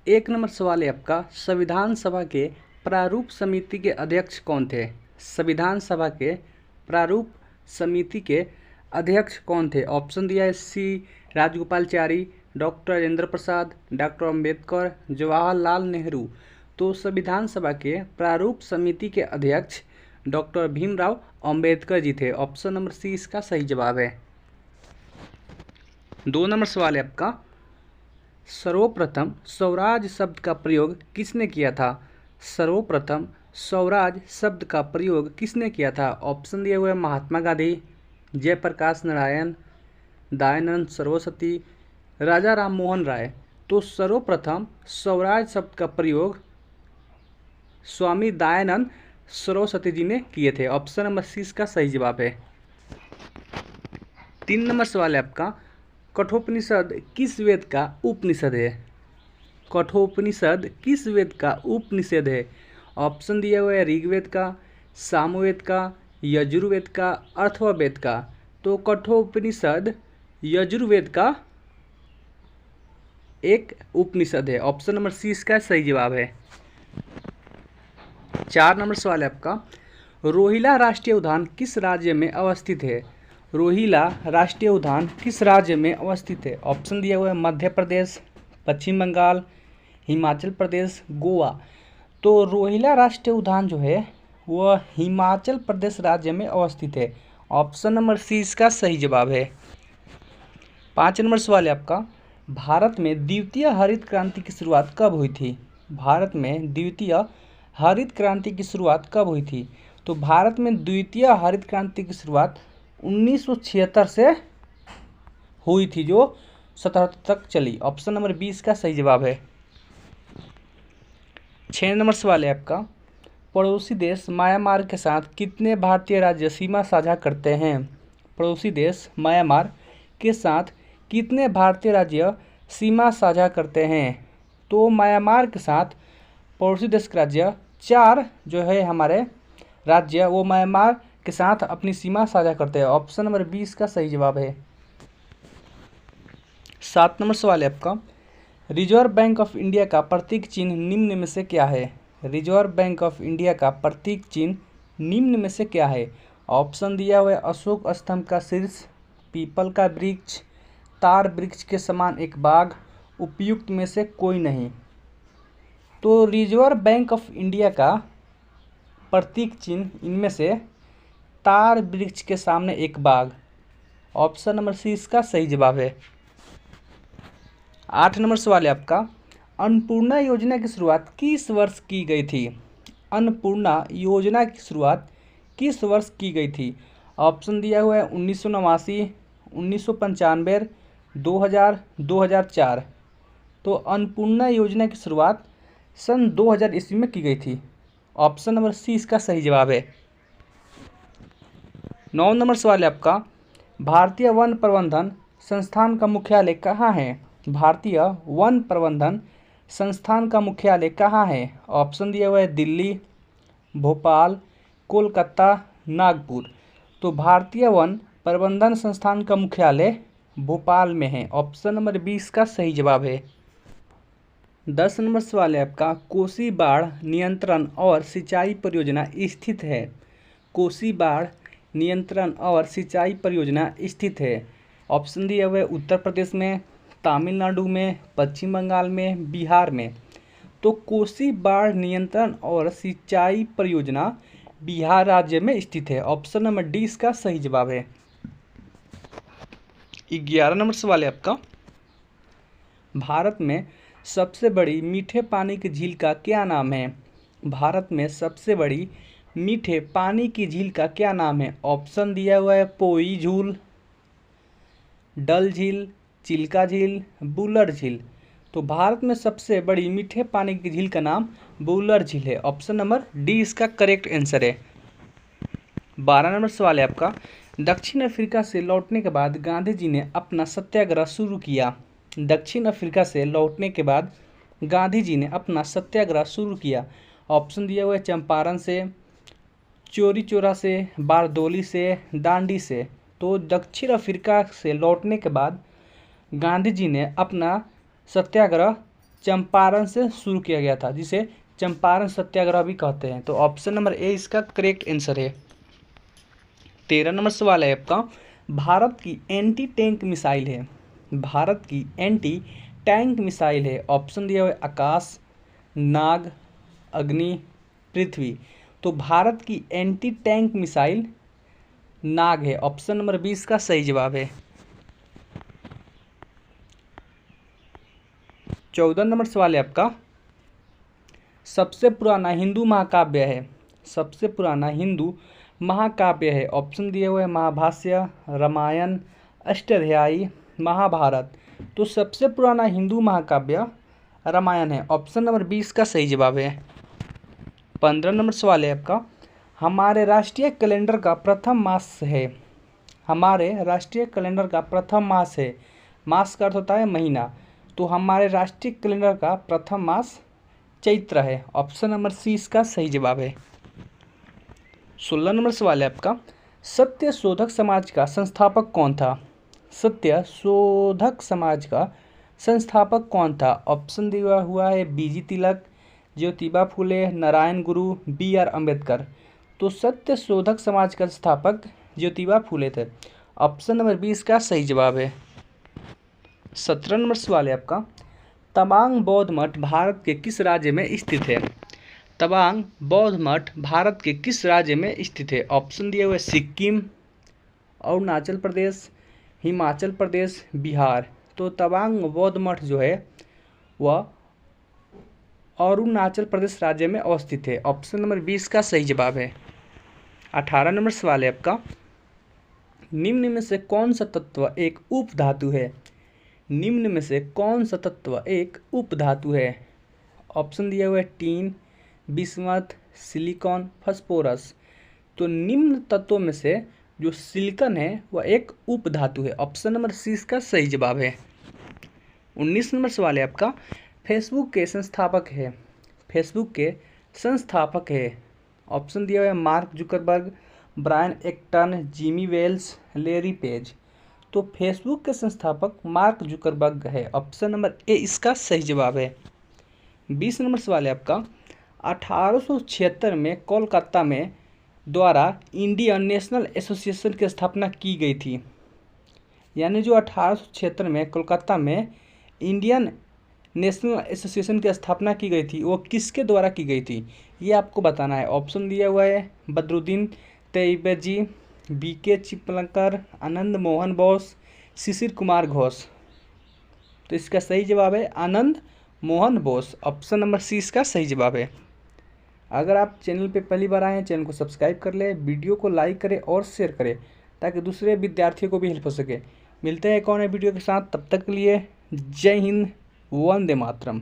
एक नंबर सवाल है आपका, संविधान सभा के प्रारूप समिति के अध्यक्ष कौन थे? संविधान सभा के प्रारूप समिति के अध्यक्ष कौन थे? ऑप्शन दिया है सी राजगोपालचारी, डॉक्टर राजेंद्र प्रसाद, डॉक्टर अंबेडकर, जवाहरलाल नेहरू। तो संविधान सभा के प्रारूप समिति के अध्यक्ष डॉक्टर भीमराव अंबेडकर जी थे। ऑप्शन नंबर सी इसका सही जवाब है। 2 नंबर सवाल है आपका, सर्वप्रथम स्वराज शब्द का प्रयोग किसने किया था? सर्वप्रथम स्वराज शब्द का प्रयोग किसने किया था? ऑप्शन दिए हुए महात्मा गांधी, जयप्रकाश नारायण, दयानंद सरस्वती, राजा राम मोहन राय। तो सर्वप्रथम स्वराज शब्द का प्रयोग स्वामी दयानंद सरस्वती जी ने किए थे। ऑप्शन नंबर सी इसका सही जवाब है। 3 नंबर सवाल है आपका, कठोपनिषद किस वेद का उपनिषद है? कठोपनिषद किस वेद का उपनिषद है? ऑप्शन दिया हुआ है ऋग्वेद का, सामवेद का, यजुर्वेद का, अथर्ववेद का। तो कठोपनिषद यजुर्वेद का एक उपनिषद है। ऑप्शन नंबर सी इसका सही जवाब है। 4 नंबर सवाल है आपका, रोहिला राष्ट्रीय उद्यान किस राज्य में अवस्थित है? रोहिला राष्ट्रीय उद्यान किस राज्य में अवस्थित है? ऑप्शन दिया हुआ है मध्य प्रदेश, पश्चिम बंगाल, हिमाचल प्रदेश, गोवा। तो रोहिला राष्ट्रीय उद्यान जो है वह हिमाचल प्रदेश राज्य में अवस्थित है। ऑप्शन नंबर सी इसका सही जवाब है। 5 नंबर सवाल है आपका, भारत में द्वितीय हरित क्रांति की शुरुआत कब हुई थी? भारत में द्वितीय हरित क्रांति की शुरुआत कब हुई थी? तो भारत में द्वितीय हरित क्रांति की शुरुआत 1976 से हुई थी, जो 77 तक चली। ऑप्शन नंबर 20 का सही जवाब है। 6 नंबर सवाल है आपका, पड़ोसी देश म्यांमार के साथ कितने भारतीय राज्य सीमा साझा करते हैं? पड़ोसी देश म्यांमार के साथ कितने भारतीय राज्य सीमा साझा करते हैं? तो म्यांमार के साथ पड़ोसी देश के राज्य 4 जो है हमारे राज्य वो म्यांमार के साथ अपनी सीमा साझा करते हैं। ऑप्शन नंबर 20 का सही जवाब है। 7 नंबर सवाल है आपका, रिजर्व बैंक ऑफ इंडिया का प्रतीक चिन्ह निम्न में से क्या है? रिजर्व बैंक ऑफ इंडिया का प्रतीक चिन्ह निम्न में से क्या है? ऑप्शन दिया हुआ है अशोक स्तंभ का शीर्ष, पीपल का वृक्ष, तार वृक्ष के समान एक बाघ, उपयुक्त में से कोई नहीं। तो रिजर्व बैंक ऑफ इंडिया का प्रतीक चिन्ह इनमें से तार वृक्ष के सामने एक बाघ। ऑप्शन नंबर सी इसका सही जवाब है। 8 नंबर सवाल है आपका, अन्नपूर्णा योजना की शुरुआत किस वर्ष की गई थी? अन्नपूर्णा योजना की शुरुआत किस वर्ष की गई थी? ऑप्शन दिया हुआ है 1989, 1995, 2000, 2004। तो अन्नपूर्णा योजना की शुरुआत सन 2000 ईस्वी में की गई थी। ऑप्शन नंबर सी इसका सही जवाब है। 9 नंबर सवाल है आपका, भारतीय वन प्रबंधन संस्थान का मुख्यालय कहाँ है? भारतीय वन प्रबंधन संस्थान का मुख्यालय कहाँ है? ऑप्शन दिया हुआ है दिल्ली, भोपाल, कोलकाता, नागपुर। तो भारतीय वन प्रबंधन संस्थान का मुख्यालय भोपाल में है। ऑप्शन नंबर 20 का सही जवाब है। 10 नंबर सवाल है आपका, कोसी बाढ़ नियंत्रण और सिंचाई परियोजना स्थित है? कोसी बाढ़ नियंत्रण और सिंचाई परियोजना स्थित है। ऑप्शन दिया हुआ है उत्तर प्रदेश में, तमिलनाडु में, पश्चिम बंगाल में, बिहार में। तो कोसी बाढ़ नियंत्रण और सिंचाई परियोजना बिहार राज्य में स्थित है। ऑप्शन नंबर डी इसका सही जवाब है। 11 नंबर सवाल है आपका, भारत में सबसे बड़ी मीठे पानी की झील का क्या नाम है? भारत में सबसे बड़ी मीठे पानी की झील का क्या नाम है? ऑप्शन दिया हुआ है पोई झील, डल झील, चिल्का झील, बुलर झील। तो भारत में सबसे बड़ी मीठे पानी की झील का नाम बुलर झील है। ऑप्शन नंबर डी इसका करेक्ट आंसर है। 12 नंबर सवाल है आपका, दक्षिण अफ्रीका से लौटने के बाद गांधी जी ने अपना सत्याग्रह शुरू किया। दक्षिण अफ्रीका से लौटने के बाद गांधी जी ने अपना सत्याग्रह शुरू किया। ऑप्शन दिया हुआ है चंपारण से, चोरी चौरा से, बारदोली से, दांडी से। तो दक्षिण अफ्रीका से लौटने के बाद गांधी जी ने अपना सत्याग्रह चंपारण से शुरू किया गया था, जिसे चंपारण सत्याग्रह भी कहते हैं। तो ऑप्शन नंबर ए इसका करेक्ट आंसर है। 13 नंबर सवाल है आपका, भारत की एंटी टैंक मिसाइल है, भारत की एंटी टैंक मिसाइल है। ऑप्शन दिया हुआ है आकाश, नाग, अग्नि, पृथ्वी। तो भारत की एंटी टैंक मिसाइल नाग है। ऑप्शन नंबर 20 का सही जवाब है। 14 नंबर सवाल है आपका, सबसे पुराना हिंदू महाकाव्य है, सबसे पुराना हिंदू महाकाव्य है। ऑप्शन दिए हुए हैं महाभाष्य, रामायण, अष्टाध्यायी, महाभारत। तो सबसे पुराना हिंदू महाकाव्य रामायण है। ऑप्शन नंबर 20 का सही जवाब है। 15 नंबर सवाल है आपका, हमारे राष्ट्रीय कैलेंडर का प्रथम मास है, हमारे राष्ट्रीय कैलेंडर का प्रथम मास है। मास का अर्थ होता है महीना। तो हमारे राष्ट्रीय कैलेंडर का प्रथम मास चैत्र है। ऑप्शन नंबर सी इसका सही जवाब है। 16 नंबर सवाल है आपका, सत्य शोधक समाज का संस्थापक कौन था, सत्य शोधक समाज का संस्थापक कौन था। ऑप्शन दिया हुआ है बीजी तिलक, ज्योतिबा फुले, नारायण गुरु, बी आर अम्बेडकर। तो सत्य शोधक समाज का संस्थापक ज्योतिबा फुले थे। ऑप्शन नंबर 20 का सही जवाब है। 17 नंबर सवाल है आपका, तवांग बौद्ध मठ भारत के किस राज्य में स्थित है, तवांग बौद्ध मठ भारत के किस राज्य में स्थित है। ऑप्शन दिए हुए सिक्किम, अरुणाचल प्रदेश, हिमाचल प्रदेश, बिहार। तो तवांग बौद्ध मठ जो है वह अरुणाचल प्रदेश राज्य में अवस्थित है। ऑप्शन नंबर 20 का सही जवाब है। 18 नंबर सवाल है आपका, निम्न में से कौन सा तत्व एक उप धातु है, निम्न में से कौन सा तत्व एक उप धातु है। ऑप्शन दिया हुआ है टीन, बिस्मथ, सिलिकॉन, फास्फोरस। तो निम्न तत्वों में से जो सिलिकॉन है वह एक उप धातु है। ऑप्शन नंबर सी इसका सही जवाब है। 19 नंबर सवाल है आपका, फेसबुक के संस्थापक है, फेसबुक के संस्थापक है। ऑप्शन दिया हुआ है Mark Zuckerberg, Brian Acton, Jimmy Wales, Larry Page. तो फेसबुक के संस्थापक मार्क जुकरबर्ग है। ऑप्शन नंबर ए इसका सही जवाब है। 20 नंबर सवाल है आपका, 1876 में कोलकाता में द्वारा इंडियन नेशनल एसोसिएशन की स्थापना की गई थी, यानी जो 1876 में कोलकाता में इंडियन नेशनल एसोसिएशन की स्थापना की गई थी वो किसके द्वारा की गई थी, ये आपको बताना है। ऑप्शन दिया हुआ है बदरुद्दीन तैयबजी, बीके चिपलकर, आनंद मोहन बोस, शिशिर कुमार घोष। तो इसका सही जवाब है Anand Mohan Bose. Option number C इसका सही जवाब है। अगर आप चैनल पे पहली बार आए हैं, चैनल को सब्सक्राइब कर लें, वीडियो को लाइक करें और शेयर करें ताकि दूसरे विद्यार्थियों को भी हेल्प हो सके। मिलते हैं एक और नए वीडियो के साथ, तब तक के लिए जय हिंद, वंदे मातरम।